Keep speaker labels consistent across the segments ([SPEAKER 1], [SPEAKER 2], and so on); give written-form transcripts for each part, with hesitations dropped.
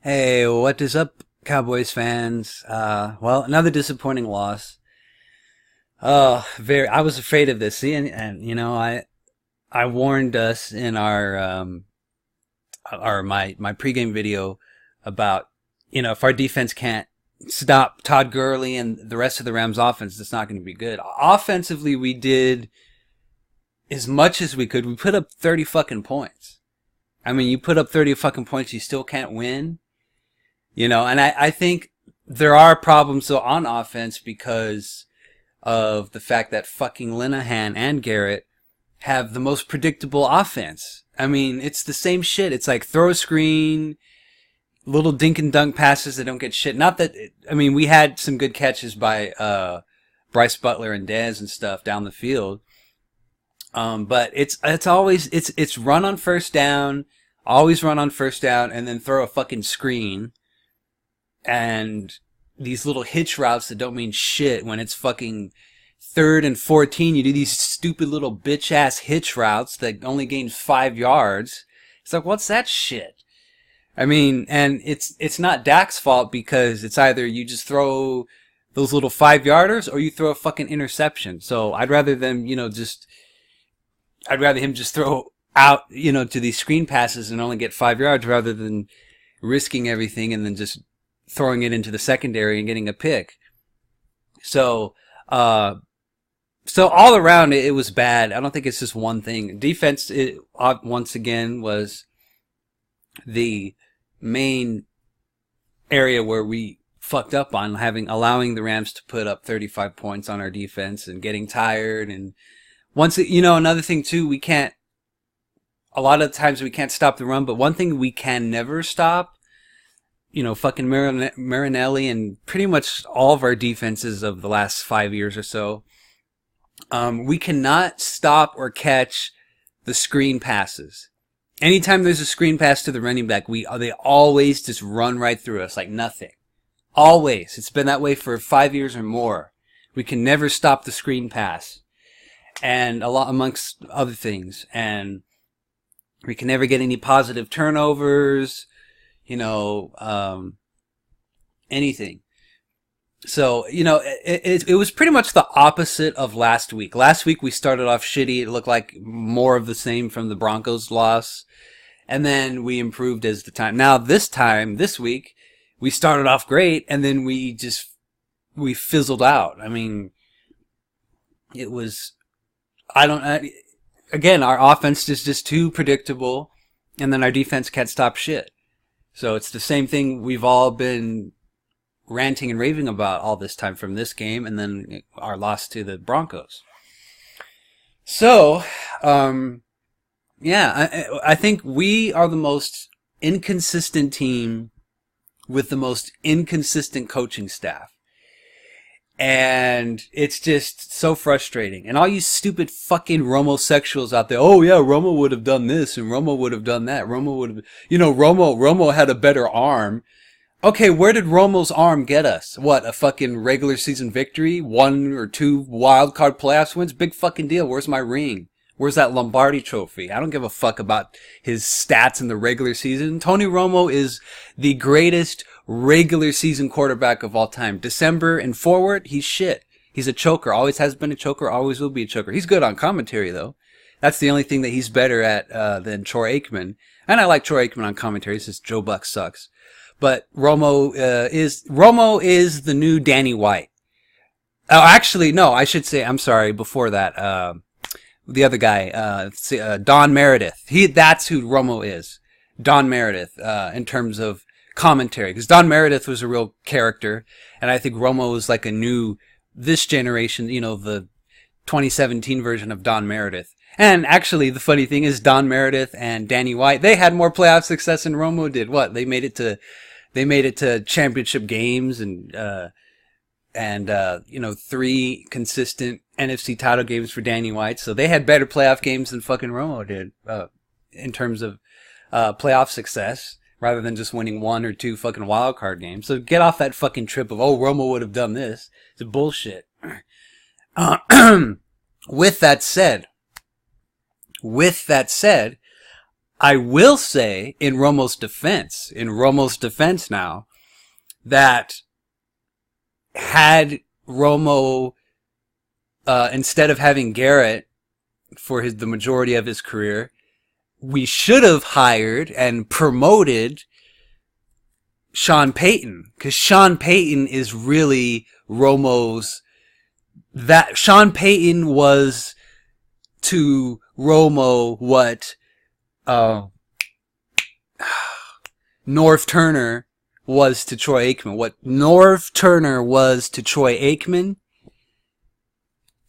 [SPEAKER 1] Hey, what is up, Cowboys fans? Well, another disappointing loss. I was afraid of this. See, and I warned us in my pregame video about, if our defense can't stop Todd Gurley and the rest of the Rams offense, it's not going to be good. Offensively, we did as much as we could. We put up 30 fucking points. I mean, you put up 30 fucking points, you still can't win. And I think there are problems though on offense because of the fact that fucking Linehan and Garrett have the most predictable offense. I mean, it's the same shit. It's like throw a screen, little dink and dunk passes that don't get shit. Not that, I mean, we had some good catches by, Bryce Butler and Dez and stuff down the field. But it's always, it's run on first down, always run on first down and then throw a fucking screen. And these little hitch routes that don't mean shit when it's fucking 3rd and 14. You do these stupid little bitch ass hitch routes that only gain 5 yards. It's like, what's that shit? I mean, and it's not Dak's fault because it's either you just throw those little 5-yarders or you throw a fucking interception. So I'd rather him just throw out, to these screen passes and only get 5 yards rather than risking everything and then just throwing it into the secondary and getting a pick. So all around it was bad. I don't think it's just one thing. Defense, once again, was the main area where we fucked up on allowing the Rams to put up 35 points on our defense and getting tired. And another thing too, a lot of times we can't stop the run, but one thing we can never stop, fucking Marinelli and pretty much all of our defenses of the last 5 years or so, we cannot stop or catch the screen passes. Anytime there's a screen pass to the running back, they always just run right through us like nothing. Always. It's been that way for 5 years or more. We can never stop the screen pass. And a lot amongst other things. And we can never get any positive turnovers. Anything. So, it was pretty much the opposite of last week. Last week we started off shitty. It looked like more of the same from the Broncos loss. And then we improved as the time. Now this week, we started off great and then we fizzled out. I mean, it was, again, our offense is just too predictable and then our defense can't stop shit. So it's the same thing we've all been ranting and raving about all this time from this game and then our loss to the Broncos. So, I think we are the most inconsistent team with the most inconsistent coaching staff. And it's just so frustrating. And all you stupid fucking Romo-sexuals out there, oh yeah, Romo would have done this and Romo would have done that. Romo had a better arm. Okay, where did Romo's arm get us? What, a fucking regular season victory? 1 or 2 wild card playoffs wins? Big fucking deal. Where's my ring? Where's that Lombardi trophy? I don't give a fuck about his stats in the regular season. Tony Romo is the greatest regular season quarterback of all time. December and forward, he's shit. He's a choker. Always has been a choker. Always will be a choker. He's good on commentary, though. That's the only thing that he's better at than Troy Aikman. And I like Troy Aikman on commentary. It's just Joe Buck sucks. But Romo is the new Danny White. Oh, actually, no, I should say, I'm sorry, before that, the other guy, Don Meredith. That's who Romo is. Don Meredith, in terms of commentary. Because Don Meredith was a real character, and I think Romo was like this generation, the 2017 version of Don Meredith. And actually, the funny thing is Don Meredith and Danny White, they had more playoff success than Romo did. What? They made it to championship games and 3 consistent NFC title games for Danny White. So they had better playoff games than fucking Romo did, in terms of, playoff success rather than just winning 1 or 2 fucking wild card games. So get off that fucking trip of, oh, Romo would have done this. It's bullshit. With that said, I will say in Romo's defense now, that had Romo, instead of having Garrett for the majority of his career, we should have hired and promoted Sean Payton, because Sean Payton is really Romo's. That Sean Payton was to Romo what Norv Turner was to Troy Aikman. What Norv Turner was to Troy Aikman,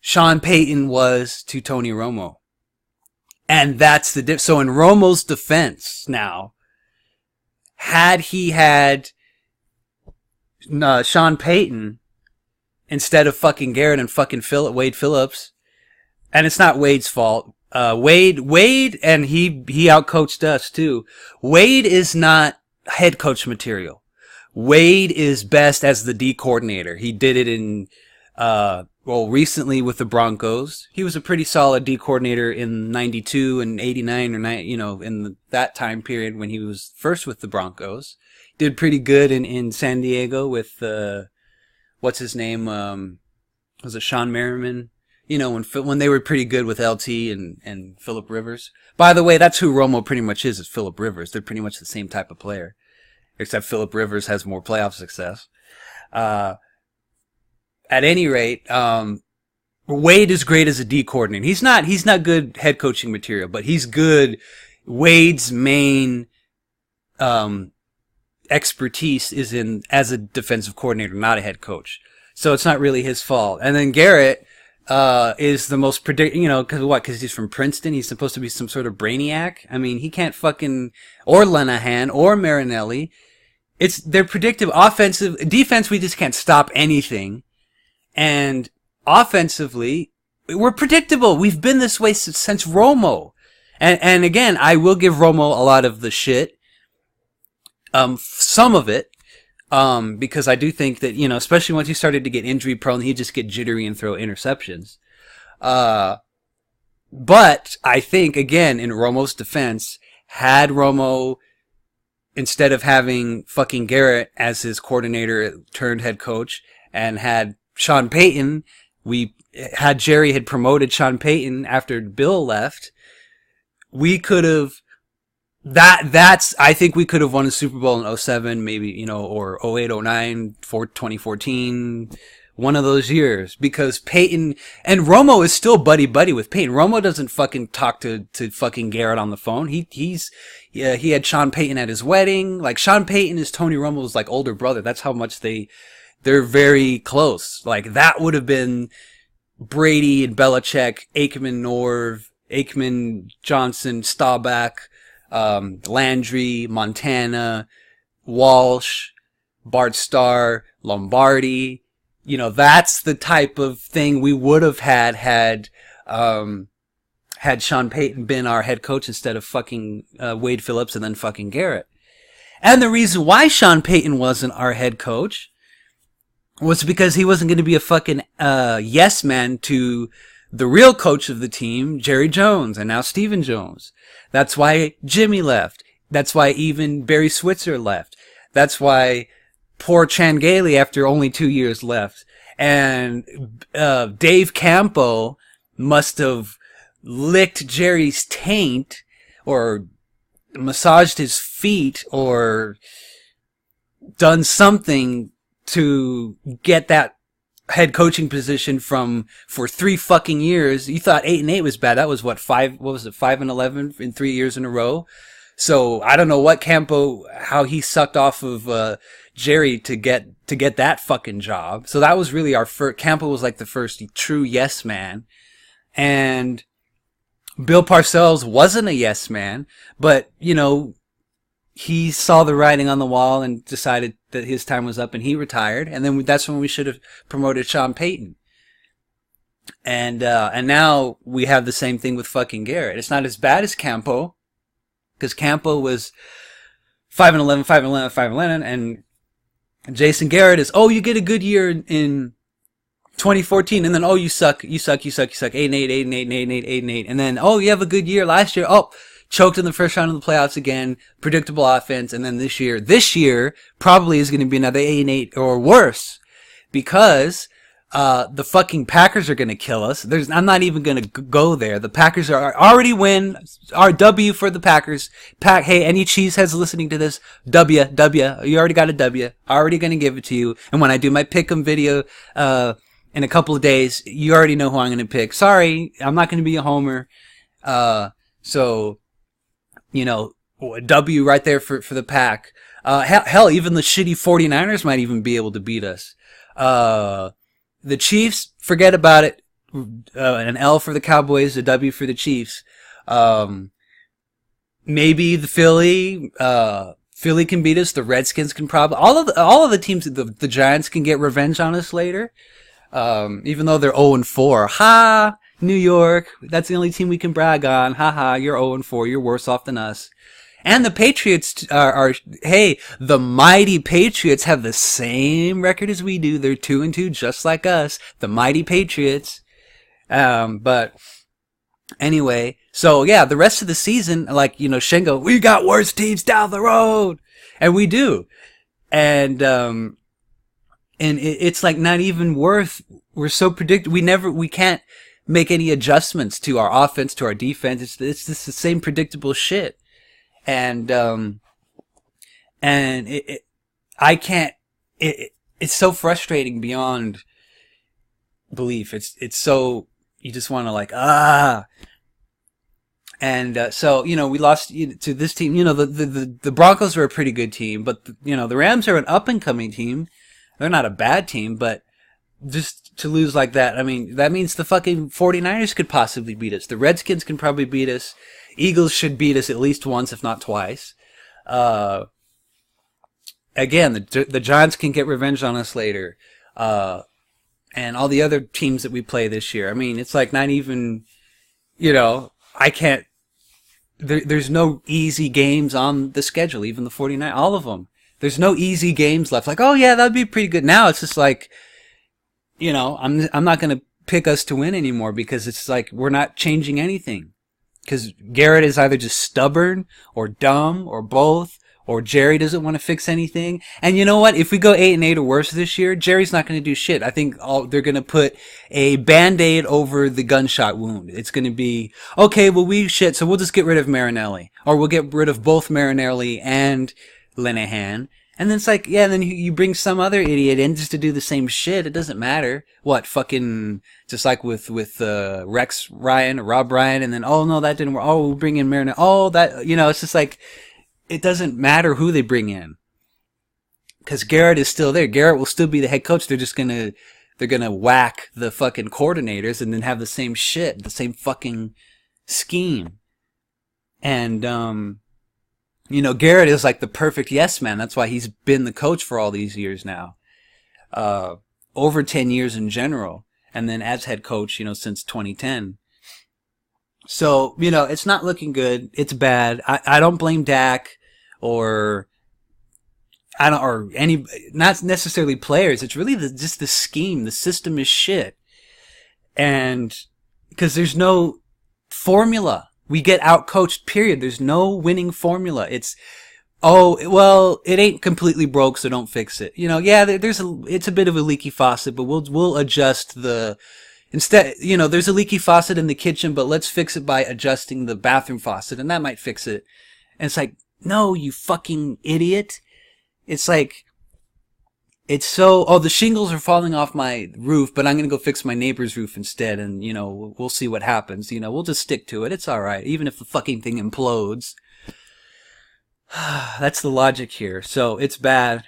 [SPEAKER 1] Sean Payton was to Tony Romo. And that's the so in Romo's defense now, had he had Sean Payton instead of fucking Garrett and fucking Wade Phillips, and it's not Wade's fault. Wade, and he outcoached us too. Wade is not head coach material. Wade is best as the D coordinator. He did it in, recently with the Broncos. He was a pretty solid D coordinator in 92 and 89 or 9, in that time period when he was first with the Broncos. Did pretty good in San Diego with, what's his name? Was it Sean Merriman? When they were pretty good with LT and Phillip Rivers. By the way, that's who Romo pretty much is Phillip Rivers. They're pretty much the same type of player, except Phillip Rivers has more playoff success. At any rate, Wade is great as a D coordinator. He's not good head coaching material, but he's good. Wade's main expertise is in as a defensive coordinator, not a head coach. So it's not really his fault. And then Garrett is the most because he's from Princeton. He's supposed to be some sort of brainiac. I mean, he can't or Lenahan or Marinelli. They're predictive. Defense, we just can't stop anything. And offensively, we're predictable. We've been this way since Romo. And again, I will give Romo a lot of the shit. Some of it. Because I do think that, especially once he started to get injury prone, he'd just get jittery and throw interceptions. But I think, again, in Romo's defense, had Romo, instead of having fucking Garrett as his coordinator turned head coach, and had Sean Payton, Jerry had promoted Sean Payton after Bill left, we could have, I think we could have won a Super Bowl in 07, maybe, or 08, 09, 2014, one of those years, because Peyton, and Romo is still buddy with Peyton. Romo doesn't fucking talk to fucking Garrett on the phone. He had Sean Payton at his wedding. Like, Sean Payton is Tony Romo's, like, older brother. That's how much they're very close. Like, that would have been Brady and Belichick, Aikman, Norv, Aikman, Johnson, Staubach, Landry, Montana, Walsh, Bart Starr, Lombardi. That's the type of thing we would have had Sean Payton been our head coach instead of fucking Wade Phillips and then fucking Garrett. And the reason why Sean Payton wasn't our head coach was because he wasn't going to be a fucking yes man to the real coach of the team, Jerry Jones, and now Stephen Jones. That's why Jimmy left. That's why even Barry Switzer left. That's why poor Chan Gailey, after only 2 years, left. And Dave Campo must have licked Jerry's taint or massaged his feet or done something to get that head coaching position for 3 fucking years. You thought 8-8 was bad. That was 5-11 in 3 years in a row. So I don't know what how he sucked off of Jerry to get that fucking job. So that was really our first. Campo was like the first true yes man, and Bill Parcells wasn't a yes man, but he saw the writing on the wall and decided that his time was up and he retired. And then that's when we should have promoted Sean Payton. And now we have the same thing with fucking Garrett. It's not as bad as Campo, because Campo was 5-11, 5-11, 5-11, and Jason Garrett is, you get a good year in 2014, and then, you suck, 8-8, 8-8, 8-8, 8-8, 8-8, and then, you have a good year last year, choked in the first round of the playoffs again, predictable offense, and then this year probably is going to be another 8-8 or worse, because the fucking Packers are going to kill us. I'm not even going to go there. The Packers are already win. Our W for the Packers. Hey, any Cheeseheads listening to this? W. You already got a W. Already going to give it to you. And when I do my pick'em video, in a couple of days, you already know who I'm going to pick. Sorry, I'm not going to be a homer. So, you know, a W right there for the Pack. Hell, even the shitty 49ers might even be able to beat us. The Chiefs, forget about it. An L for the Cowboys, a W for the Chiefs. Maybe the Philly can beat us. The Redskins can probably, all of the teams, the Giants can get revenge on us later. Even though they're 0-4. Ha! New York. That's the only team we can brag on. Ha ha, you're 0-4. You're worse off than us. And the Patriots hey, the mighty Patriots have the same record as we do. They're 2-2, just like us. The mighty Patriots. But anyway, so yeah, the rest of the season, like, you know, Shingo, we got worse teams down the road. And we do. And it's like not even worth, we're so predictable. We can't make any adjustments to our offense, to our defense. It's just the same predictable shit. And it's so frustrating beyond belief. It's so, you just want to like, And, so, you know, we lost to this team. You know, the Broncos are a pretty good team, but, you know, the Rams are an up and coming team. They're not a bad team, but just to lose like that, I mean, that means the fucking 49ers could possibly beat us. The Redskins can probably beat us. Eagles should beat us at least once, if not twice. Again, the Giants can get revenge on us later. And all the other teams that we play this year. I mean, it's like not even, you know, I can't, there's no easy games on the schedule, even the 49ers, all of them. There's no easy games left. Like, oh yeah, that'd be pretty good. Now it's just like, you know, I'm not going to pick us to win anymore because it's like we're not changing anything. Because Garrett is either just stubborn or dumb or both, or Jerry doesn't want to fix anything. And you know what? If we go 8-8 or worse this year, Jerry's not going to do shit. I think they're going to put a Band-Aid over the gunshot wound. It's going to be, okay, well so we'll just get rid of Marinelli. Or we'll get rid of both Marinelli and Linehan. And then it's like, yeah, then you bring some other idiot in just to do the same shit. It doesn't matter. What, fucking, just like with Rex Ryan or Rob Ryan, and then, oh no, that didn't work. Oh, we'll bring in Marinelli. Oh, that, you know, it's just like, it doesn't matter who they bring in. Because Garrett is still there. Garrett will still be the head coach. They're gonna whack the fucking coordinators and then have the same shit, the same fucking scheme. And, you know, Garrett is like the perfect yes man. That's why he's been the coach for all these years now. Over 10 years in general. And then as head coach, you know, since 2010. So, you know, it's not looking good. It's bad. I don't blame Dak or any, not necessarily players. It's really just the scheme. The system is shit. And because there's no formula. We get out-coached, period. There's no winning formula. It's, oh, well, it ain't completely broke, so don't fix it. You know, yeah, it's a bit of a leaky faucet, but we'll adjust instead, you know, there's a leaky faucet in the kitchen, but let's fix it by adjusting the bathroom faucet, and that might fix it. And it's like, no, you fucking idiot. It's like, it's so, oh, the shingles are falling off my roof, but I'm going to go fix my neighbor's roof instead. And, you know, we'll see what happens. You know, we'll just stick to it. It's all right. Even if the fucking thing implodes. That's the logic here. So it's bad.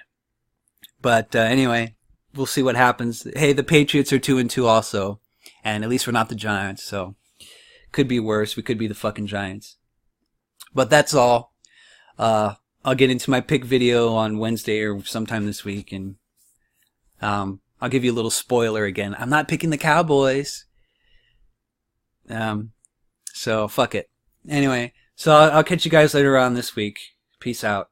[SPEAKER 1] But anyway, we'll see what happens. Hey, the Patriots are 2-2 also. And at least we're not the Giants. So could be worse. We could be the fucking Giants. But that's all. I'll get into my pick video on Wednesday or sometime this week. And I'll give you a little spoiler again. I'm not picking the Cowboys. So fuck it. Anyway, so I'll catch you guys later on this week. Peace out.